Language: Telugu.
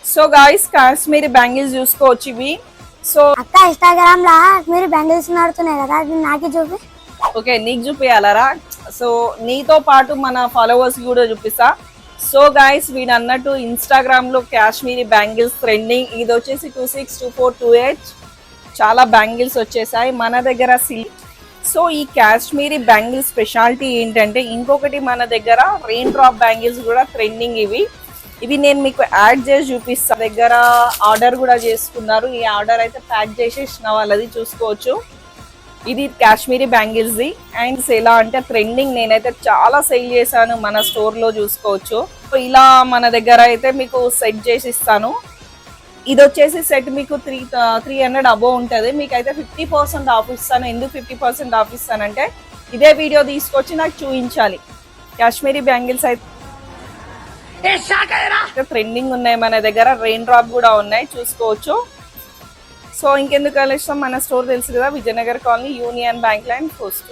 సో గాయ్స్ కాశ్మీరీ బ్యాంగిల్స్ చూసుకోవచ్చు ఇవి. సో అక్క ఇన్స్టాగ్రామ్ లా మీరు బ్యాంగిల్స్ నడుతున్నాయి కదా, అది నాకే చూపి. ఓకే, నీకు చూపించాలరా? సో నీతో పాటు మన ఫాలోవర్స్ కూడా చూపిస్తా. సో గాయ్స్ వీడు అన్నట్టు ఇన్స్టాగ్రామ్ లో కాశ్మీరీ బ్యాంగిల్స్ ట్రెండింగ్. ఇది వచ్చేసి 262428 చాలా బ్యాంగిల్స్ వచ్చేసాయి మన దగ్గర సిల్క్. సో ఈ కాశ్మీరీ బ్యాంగిల్స్ స్పెషాలిటీ ఏంటంటే ఇంకొకటి మన దగ్గర రెయిన్ డ్రాప్ బ్యాంగిల్స్ కూడా ట్రెండింగ్. ఇవి నేను మీకు యాడ్ చేసి చూపిస్తాను. దగ్గర ఆర్డర్ కూడా చేసుకున్నారు. ఈ ఆర్డర్ అయితే ప్యాక్ చేసేసిన వాళ్ళది చూసుకోవచ్చు. ఇది కాశ్మీరీ బ్యాంగిల్స్ది. అండ్ ఎలా అంటే ట్రెండింగ్, నేనైతే చాలా సేల్ చేశాను మన స్టోర్లో చూసుకోవచ్చు. ఇలా మన దగ్గర అయితే మీకు సెట్ చేసి ఇస్తాను. ఇది వచ్చేసి సెట్ మీకు 300 అబోవ్ ఉంటుంది. మీకు అయితే 50% ఆఫ్ ఇస్తాను. ఎందుకు 50% ఆఫ్ ఇస్తానంటే ఇదే వీడియో తీసుకొచ్చి నాకు చూపించాలి. కాశ్మీరీ బ్యాంగిల్స్ అయితే ట్రెండింగ్ ఉన్నాయి మన దగ్గర. రెయిన్ డ్రాప్ కూడా ఉన్నాయి చూసుకోవచ్చు. సో ఇంకెందుకు ఆలస్యం, మన స్టోర్ తెలుసు కదా, Vijayanagar colony, union bank line, post.